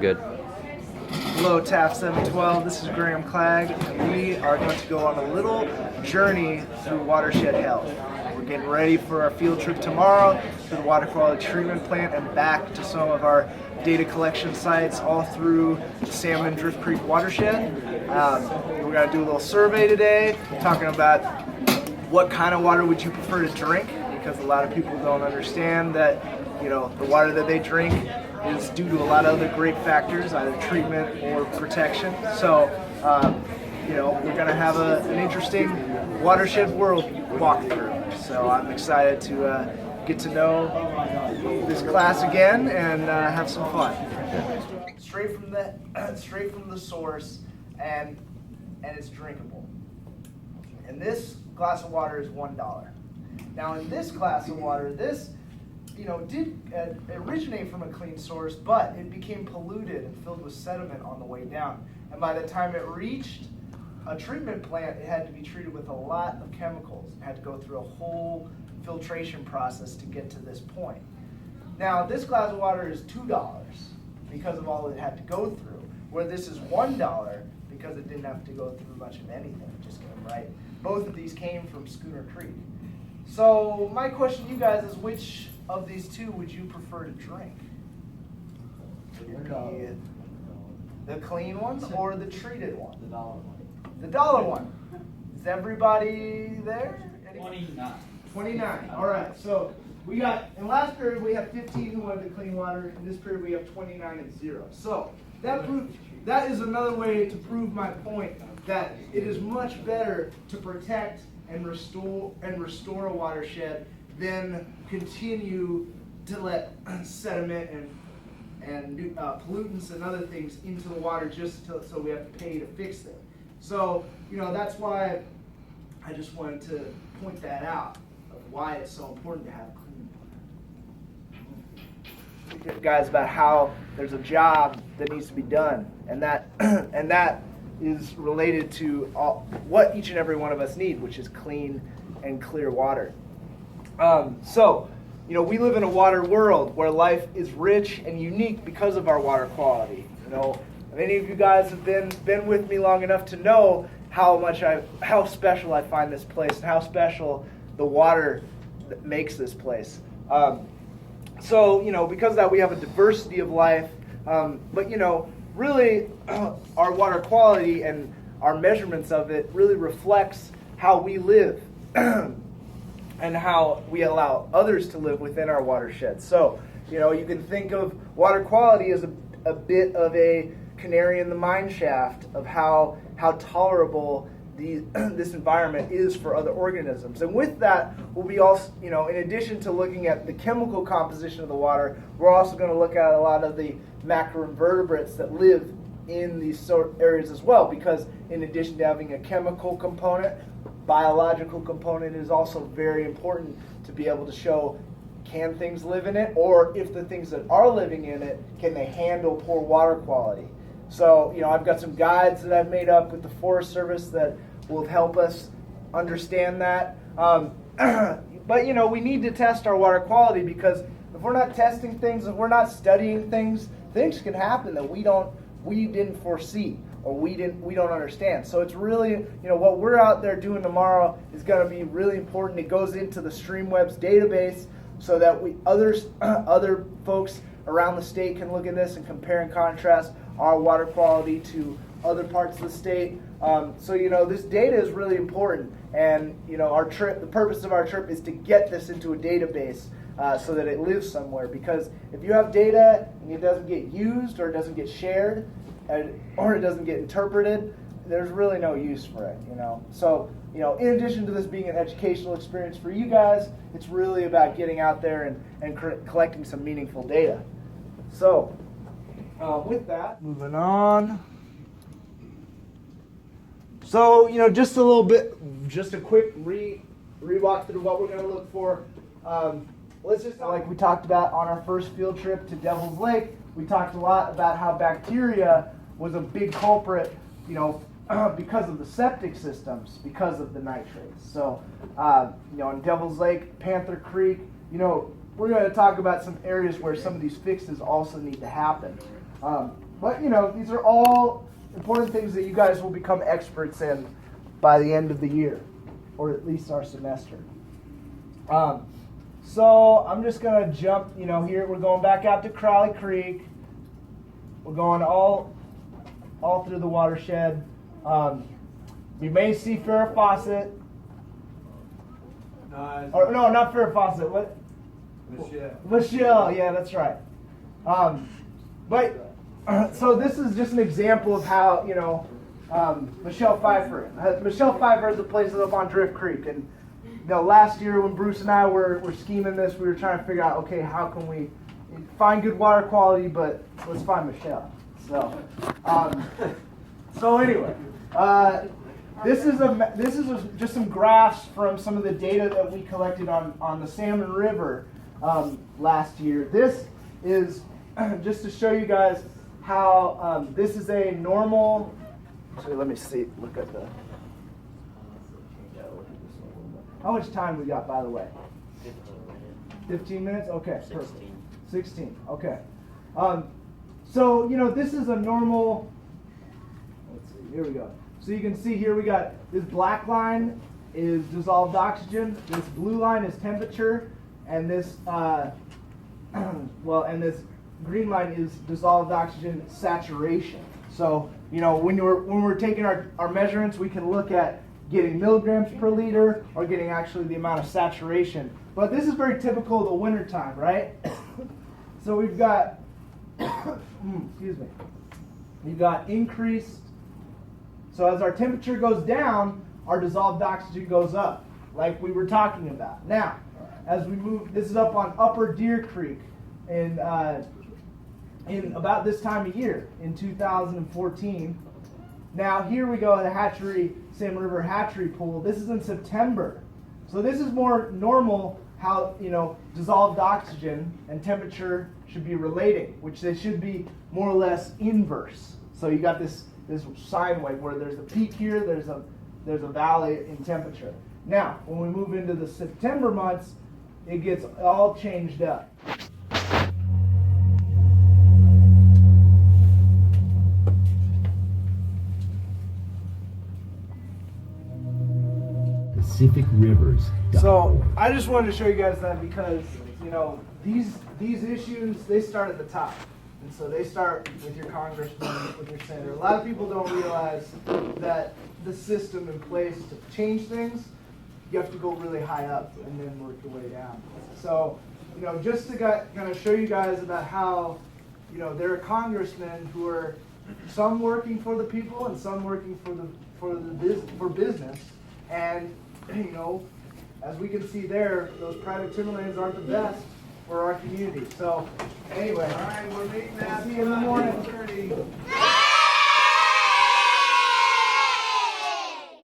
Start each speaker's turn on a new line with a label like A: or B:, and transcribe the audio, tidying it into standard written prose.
A: good.
B: Hello, TAF 712. This is Graham Klag, and we are going to go on a little journey through Watershed Health. We're getting ready for our field trip tomorrow to the water quality treatment plant and back to some of our data collection sites all through the Salmon Drift Creek watershed. We're going to do a little survey today, talking about what kind of water would you prefer to drink, because a lot of people don't understand that, you know, the water that they drink is due to a lot of other great factors, either treatment or protection. So, you know, we're going to have an interesting watershed world walkthrough. So I'm excited to get to know this class again and have some fun. Straight from the source, and it's drinkable. And this glass of water is $1. Now, in this glass of water, this did originate from a clean source, but it became polluted and filled with sediment on the way down. And by the time it reached a treatment plant, it had to be treated with a lot of chemicals. It had to go through a whole filtration process to get to this point. Now, this glass of water is $2 because of all it had to go through, where this is $1 because it didn't have to go through much of anything. It just came right. Both of these came from Schooner Creek. So my question to you guys is, which of these two would you prefer to drink? Would it be the clean one or the treated one?
C: The dollar one.
B: The dollar one. Is everybody there?
C: 29.
B: 29. All right. So we got, in last period we have 15 who wanted the clean water. In this period we have 29 and 0. So that is another way to prove my point that it is much better to protect and restore a watershed than continue to let sediment and pollutants and other things into the water just so we have to pay to fix them. So, you know, that's why I just wanted to point that out, of why it's so important to have clean water. Guys, about how there's a job that needs to be done, and that is related to what each and every one of us need, which is clean and clear water. So, you know, we live in a water world where life is rich and unique because of our water quality. You know, many of you guys have been with me long enough to know how special I find this place and how special the water that makes this place. So, you know, because of that, we have a diversity of life. But, you know, really, our water quality and our measurements of it really reflects how we live and how we allow others to live within our watershed. So, you know, you can think of water quality as a bit of a canary in the mine shaft of how tolerable this environment is for other organisms. And with that, we'll be also, you know, in addition to looking at the chemical composition of the water, we're also going to look at a lot of the macroinvertebrates that live in these areas as well, because in addition to having a chemical component, biological component is also very important to be able to show, can things live in it, or if the things that are living in it, can they handle poor water quality? So, you know, I've got some guides that I've made up with the Forest Service that will help us understand that. But, you know, we need to test our water quality, because if we're not testing things, if we're not studying things, things can happen that we didn't foresee or we don't understand. So it's really, you know, what we're out there doing tomorrow is going to be really important. It goes into the Streamwebs database so that other folks around the state can look at this and compare and contrast our water quality to other parts of the state. So, you know, this data is really important, and, you know, the purpose of our trip is to get this into a database so that it lives somewhere. Because if you have data and it doesn't get used, or it doesn't get shared, or it doesn't get interpreted, there's really no use for it, you know. So, you know, in addition to this being an educational experience for you guys, it's really about getting out there and collecting some meaningful data. So, with that, moving on. So, you know, just a quick re-walk through what we're going to look for. Let's just, like we talked about on our first field trip to Devil's Lake, we talked a lot about how bacteria was a big culprit, you know, because of the septic systems, because of the nitrates. So, you know, in Devil's Lake, Panther Creek, you know, we're going to talk about some areas where some of these fixes also need to happen. But these are all important things that you guys will become experts in by the end of the year, or at least our semester. So I'm just gonna jump. Here we're going back out to Crowley Creek. We're going all through the watershed. You may see Farrah Fawcett. Or no, not Farrah Fawcett. What? Michelle. Yeah, that's right. So this is just an example of how Michelle Pfeiffer. Michelle Pfeiffer is a place that's up on Drift Creek, and last year when Bruce and I were scheming this, we were trying to figure out, okay, how can we find good water quality, but let's find Michelle. So anyway, this is just some graphs from some of the data that we collected on the Salmon River last year. This is just to show you guys how this is a normal. So let me see. Look at the. How much time we got, by the way? 15 minutes? Okay,
A: 16.
B: Perfect. 16, okay. So, this is a normal, let's see, here we go. So you can see here we got this black line is dissolved oxygen, this blue line is temperature, and this, and this green line is dissolved oxygen saturation. So, when we're taking our measurements, we can look at getting milligrams per liter or getting actually the amount of saturation. But this is very typical of the winter time, right? So we've got, excuse me, we've got increased, so as our temperature goes down, our dissolved oxygen goes up, like we were talking about. Now, as we move, this is up on Upper Deer Creek in about this time of year, in 2014. Now here we go at the hatchery, Salmon River Hatchery Pool. This is in September. So this is more normal how, dissolved oxygen and temperature should be relating, which they should be more or less inverse. So you got this sine wave where there's a peak here, there's a valley in temperature. Now, when we move into the September months, it gets all changed up.
D: Pacific Rivers.
B: So I just wanted to show you guys that because these issues, they start at the top, and so they start with your congressman, with your senator. A lot of people don't realize that the system in place to change things, you have to go really high up and then work your way down. So just to kind of show you guys about how there are congressmen who are some working for the people and some working for business. And as we can see there, those private timberlands aren't the best for our community. So anyway,
E: All right, we're meeting at
B: see you in the morning.